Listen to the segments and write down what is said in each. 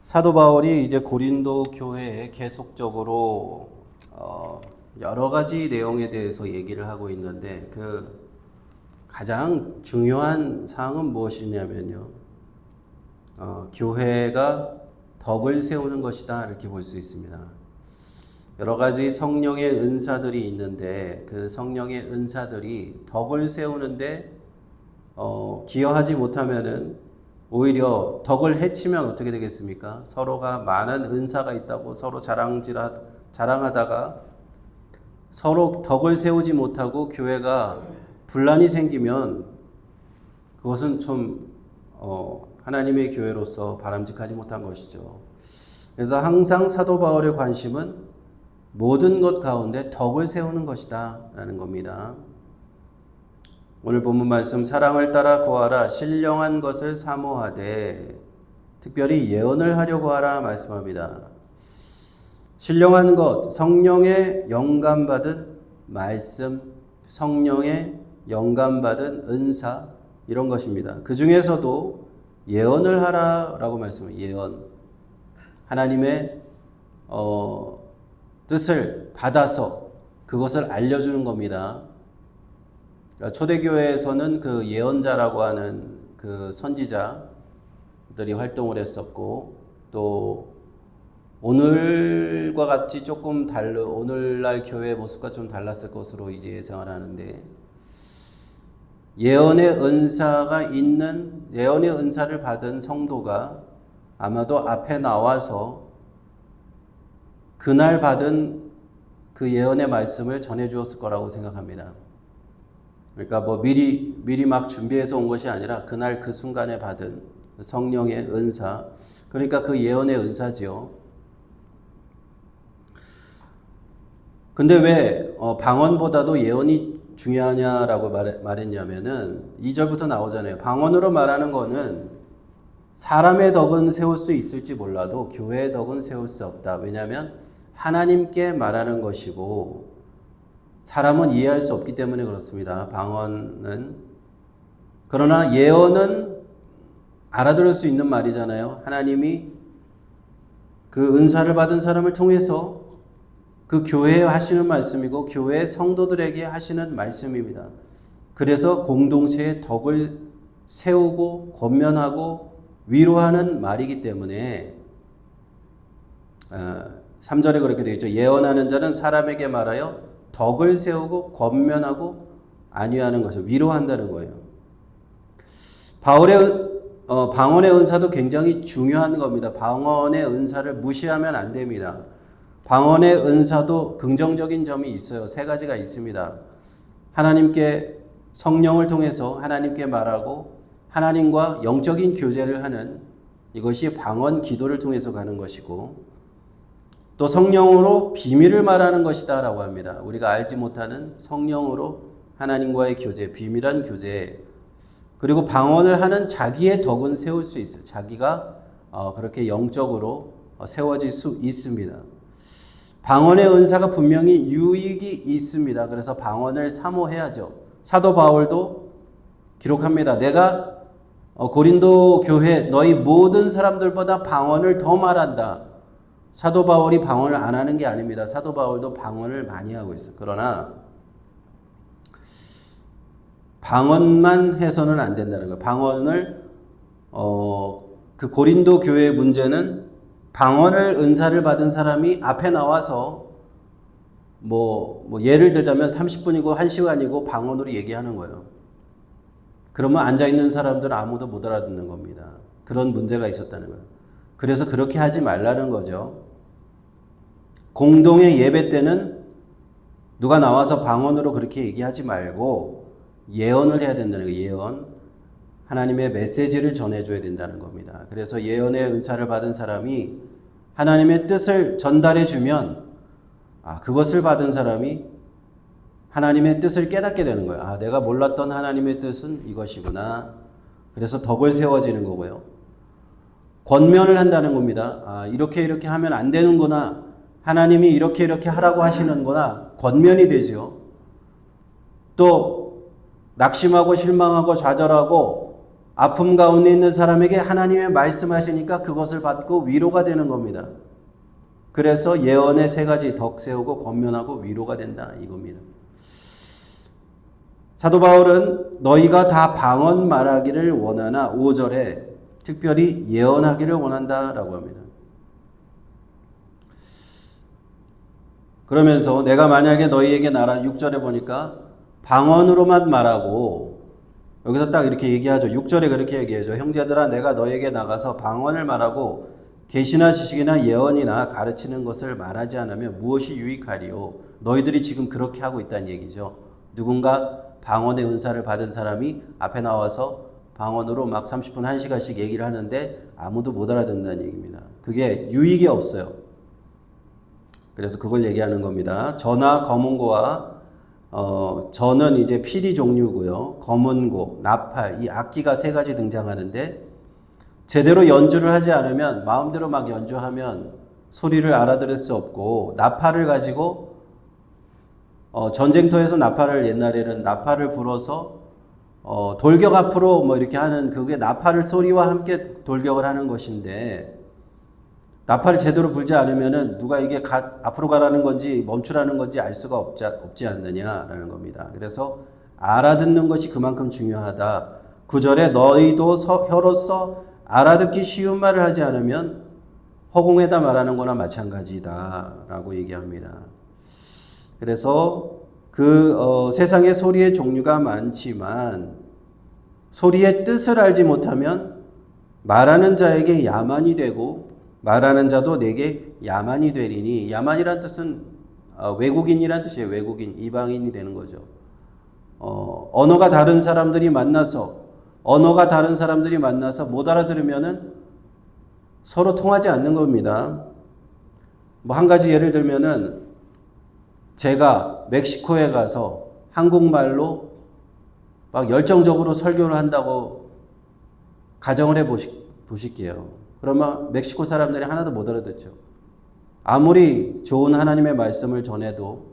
사도 바울이 이제 고린도 교회에 계속적으로 여러 가지 내용에 대해서 얘기를 하고 있는데 그 가장 중요한 사항은 무엇이냐면요. 교회가 덕을 세우는 것이다 이렇게 볼 수 있습니다. 여러 가지 성령의 은사들이 있는데 그 성령의 은사들이 덕을 세우는데 기여하지 못하면은 오히려 덕을 해치면 어떻게 되겠습니까? 서로가 많은 은사가 있다고 서로 자랑하다가 서로 덕을 세우지 못하고 교회가 분란이 생기면 그것은 좀 하나님의 교회로서 바람직하지 못한 것이죠. 그래서 항상 사도 바울의 관심은 모든 것 가운데 덕을 세우는 것이다 라는 겁니다. 오늘 본문 말씀 사랑을 따라 구하라 신령한 것을 사모하되 특별히 예언을 하려고 하라 말씀합니다. 신령한 것, 성령의 영감받은 말씀, 성령의 영감받은 은사 이런 것입니다. 그 중에서도 예언을 하라라고 말씀해요. 예언. 하나님의 뜻을 받아서 그것을 알려주는 겁니다. 초대교회에서는 그 예언자라고 하는 그 선지자들이 활동을 했었고 또 오늘과 같이 조금 오늘날 교회의 모습과 좀 달랐을 것으로 이제 예상을 하는데 예언의 은사를 받은 성도가 아마도 앞에 나와서 그날 받은 그 예언의 말씀을 전해 주었을 거라고 생각합니다. 그러니까 미리 막 준비해서 온 것이 아니라 그날 그 순간에 받은 성령의 은사, 그러니까 그 예언의 은사지요. 근데 왜 방언보다도 예언이 중요하냐라고 말했냐면은 2절부터 나오잖아요. 방언으로 말하는 거는 사람의 덕은 세울 수 있을지 몰라도 교회의 덕은 세울 수 없다. 왜냐하면 하나님께 말하는 것이고 사람은 이해할 수 없기 때문에 그렇습니다. 방언은. 그러나 예언은 알아들을 수 있는 말이잖아요. 하나님이 그 은사를 받은 사람을 통해서 그 교회에 하시는 말씀이고 교회 성도들에게 하시는 말씀입니다. 그래서 공동체의 덕을 세우고 권면하고 위로하는 말이기 때문에 3절에 그렇게 되어 있죠. 예언하는 자는 사람에게 말하여 덕을 세우고 권면하고 안위하는 것을 위로한다는 거예요. 방언의 은사도 굉장히 중요한 겁니다. 방언의 은사를 무시하면 안 됩니다. 방언의 은사도 긍정적인 점이 있어요. 3가지가 있습니다. 하나님께 성령을 통해서 하나님께 말하고 하나님과 영적인 교제를 하는 이것이 방언 기도를 통해서 가는 것이고 또 성령으로 비밀을 말하는 것이다 라고 합니다. 우리가 알지 못하는 성령으로 하나님과의 교제, 비밀한 교제. 그리고 방언을 하는 자기의 덕은 세울 수 있어요. 자기가 그렇게 영적으로 세워질 수 있습니다. 방언의 은사가 분명히 유익이 있습니다. 그래서 방언을 사모해야죠. 사도 바울도 기록합니다. 내가 고린도 교회 너희 모든 사람들보다 방언을 더 말한다. 사도 바울이 방언을 안 하는 게 아닙니다. 사도 바울도 방언을 많이 하고 있어요. 그러나 방언만 해서는 안 된다는 거예요. 방언을 그 고린도 교회의 문제는 방언을 은사를 받은 사람이 앞에 나와서 예를 들자면 30분이고 1시간이고 방언으로 얘기하는 거예요. 그러면 앉아있는 사람들은 아무도 못 알아듣는 겁니다. 그런 문제가 있었다는 거예요. 그래서 그렇게 하지 말라는 거죠. 공동의 예배 때는 누가 나와서 방언으로 그렇게 얘기하지 말고 예언을 해야 된다는 거예요. 예언. 하나님의 메시지를 전해줘야 된다는 겁니다. 그래서 예언의 은사를 받은 사람이 하나님의 뜻을 전달해주면 그것을 받은 사람이 하나님의 뜻을 깨닫게 되는 거예요. 내가 몰랐던 하나님의 뜻은 이것이구나. 그래서 덕을 세워지는 거고요. 권면을 한다는 겁니다. 이렇게 하면 안 되는구나. 하나님이 이렇게 하라고 하시는구나. 권면이 되죠. 또 낙심하고 실망하고 좌절하고 아픔 가운데 있는 사람에게 하나님의 말씀하시니까 그것을 받고 위로가 되는 겁니다. 그래서 예언의 세 가지 덕 세우고 권면하고 위로가 된다 이겁니다. 사도 바울은 너희가 다 방언 말하기를 원하나 5절에 특별히 예언하기를 원한다라고 합니다. 그러면서 내가 만약에 너희에게 나라 6절에 보니까 방언으로만 말하고 여기서 딱 이렇게 얘기하죠. 6절에 그렇게 얘기하죠. 형제들아 내가 너희에게 나가서 방언을 말하고 계시나 지식이나 예언이나 가르치는 것을 말하지 않으면 무엇이 유익하리요. 너희들이 지금 그렇게 하고 있다는 얘기죠. 누군가 방언의 은사를 받은 사람이 앞에 나와서 방언으로 막 30분 1시간씩 얘기를 하는데 아무도 못 알아듣는다는 얘기입니다. 그게 유익이 없어요. 그래서 그걸 얘기하는 겁니다. 저나 검은고와 저는 이제 피리 종류고요. 검은고, 나팔, 이 악기가 세 가지 등장하는데 제대로 연주를 하지 않으면 마음대로 막 연주하면 소리를 알아들을 수 없고 나팔을 가지고 전쟁터에서 나팔을 옛날에는 나팔을 불어서 돌격 앞으로 뭐 이렇게 하는 그게 나팔을 소리와 함께 돌격을 하는 것인데 나팔을 제대로 불지 않으면은 누가 이게 앞으로 가라는 건지 멈추라는 건지 알 수가 없지 않느냐라는 겁니다. 그래서 알아듣는 것이 그만큼 중요하다. 9절에 너희도 혀로서 알아듣기 쉬운 말을 하지 않으면 허공에다 말하는 거나 마찬가지다 라고 얘기합니다. 그래서 세상에 소리의 종류가 많지만 소리의 뜻을 알지 못하면 말하는 자에게 야만이 되고 말하는 자도 내게 야만이 되리니 야만이란 뜻은 외국인이란 뜻이에요. 외국인, 이방인이 되는 거죠. 언어가 다른 사람들이 만나서 못 알아들으면은 서로 통하지 않는 겁니다. 뭐 한 가지 예를 들면은 제가 멕시코에 가서 한국말로 막 열정적으로 설교를 한다고 가정을 해 보실게요. 그러면 멕시코 사람들이 하나도 못 알아듣죠. 아무리 좋은 하나님의 말씀을 전해도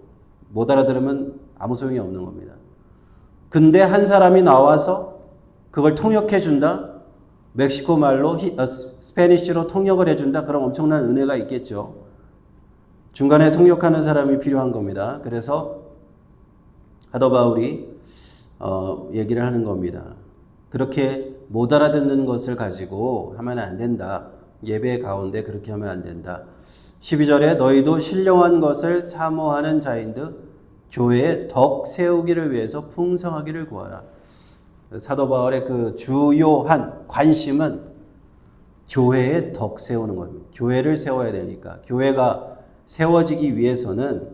못 알아들으면 아무 소용이 없는 겁니다. 근데 한 사람이 나와서 그걸 통역해 준다? 멕시코 말로 스페니쉬로 통역을 해준다? 그럼 엄청난 은혜가 있겠죠. 중간에 통역하는 사람이 필요한 겁니다. 그래서 사도 바울이 얘기를 하는 겁니다. 그렇게 못 알아듣는 것을 가지고 하면 안 된다. 예배 가운데 그렇게 하면 안 된다. 12절에 너희도 신령한 것을 사모하는 자인듯 교회의 덕 세우기를 위해서 풍성하기를 구하라. 사도 바울의 그 주요한 관심은 교회의 덕 세우는 겁니다. 교회를 세워야 되니까. 교회가 세워지기 위해서는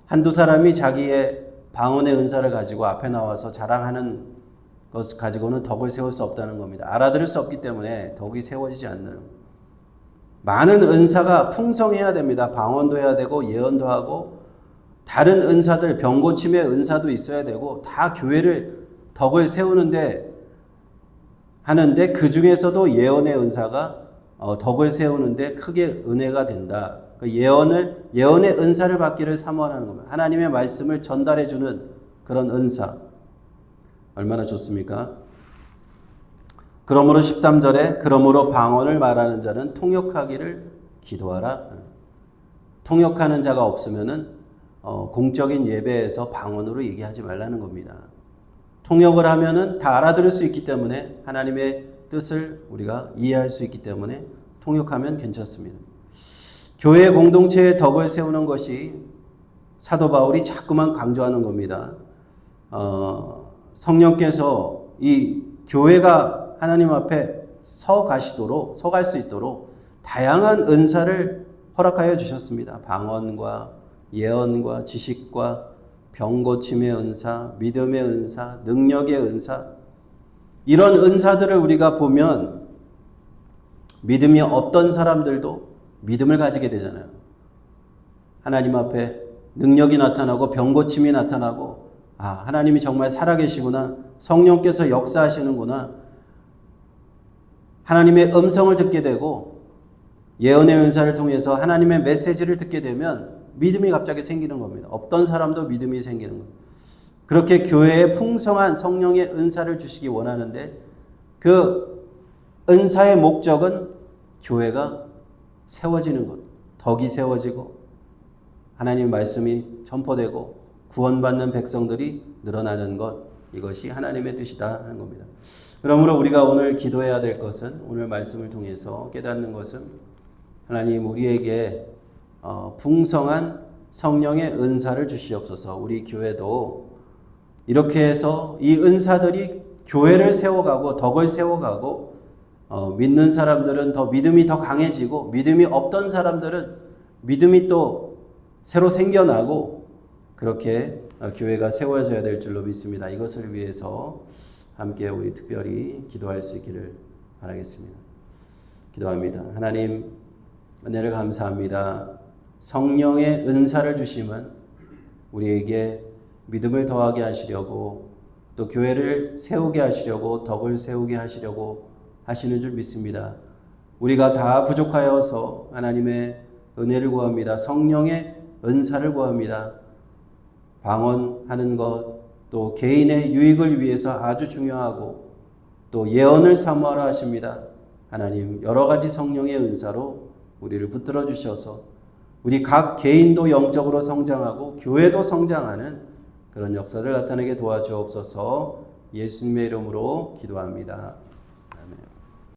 한두 사람이 자기의 방언의 은사를 가지고 앞에 나와서 자랑하는 것 가지고는 덕을 세울 수 없다는 겁니다. 알아들을 수 없기 때문에 덕이 세워지지 않는. 많은 은사가 풍성해야 됩니다. 방언도 해야 되고 예언도 하고 다른 은사들 병고침의 은사도 있어야 되고 다 교회를 덕을 세우는데 하는데 그 중에서도 예언의 은사가 덕을 세우는데 크게 은혜가 된다. 예언의 은사를 받기를 사모하는 겁니다. 하나님의 말씀을 전달해 주는 그런 은사. 얼마나 좋습니까? 그러므로 13절에 그러므로 방언을 말하는 자는 통역하기를 기도하라. 통역하는 자가 없으면은 공적인 예배에서 방언으로 얘기하지 말라는 겁니다. 통역을 하면은 다 알아들을 수 있기 때문에 하나님의 뜻을 우리가 이해할 수 있기 때문에 통역하면 괜찮습니다. 교회 공동체의 덕을 세우는 것이 사도 바울이 자꾸만 강조하는 겁니다. 성령께서 이 교회가 하나님 앞에 서갈 수 있도록 다양한 은사를 허락하여 주셨습니다. 방언과 예언과 지식과 병고침의 은사, 믿음의 은사, 능력의 은사. 이런 은사들을 우리가 보면 믿음이 없던 사람들도 믿음을 가지게 되잖아요. 하나님 앞에 능력이 나타나고 병고침이 나타나고 하나님이 정말 살아계시구나. 성령께서 역사하시는구나. 하나님의 음성을 듣게 되고 예언의 은사를 통해서 하나님의 메시지를 듣게 되면 믿음이 갑자기 생기는 겁니다. 없던 사람도 믿음이 생기는 겁니다. 그렇게 교회에 풍성한 성령의 은사를 주시기 원하는데 그 은사의 목적은 교회가 세워지는 것, 덕이 세워지고 하나님 말씀이 전포되고 구원받는 백성들이 늘어나는 것, 이것이 하나님의 뜻이다 하는 겁니다. 그러므로 우리가 오늘 기도해야 될 것은, 오늘 말씀을 통해서 깨닫는 것은, 하나님 우리에게 풍성한 성령의 은사를 주시옵소서. 우리 교회도 이렇게 해서 이 은사들이 교회를 세워가고 덕을 세워가고 믿는 사람들은 더 믿음이 더 강해지고 믿음이 없던 사람들은 믿음이 또 새로 생겨나고 그렇게 교회가 세워져야 될 줄로 믿습니다. 이것을 위해서 함께 우리 특별히 기도할 수 있기를 바라겠습니다. 기도합니다. 하나님 은혜를 감사합니다. 성령의 은사를 주심은 우리에게 믿음을 더하게 하시려고 또 교회를 세우게 하시려고 덕을 세우게 하시려고 하시는 줄 믿습니다. 우리가 다 부족하여서 하나님의 은혜를 구합니다. 성령의 은사를 구합니다. 방언하는 것, 또 개인의 유익을 위해서 아주 중요하고 또 예언을 사모하라 하십니다. 하나님 여러 가지 성령의 은사로 우리를 붙들어 주셔서 우리 각 개인도 영적으로 성장하고 교회도 성장하는 그런 역사를 나타내게 도와주옵소서. 예수님의 이름으로 기도합니다.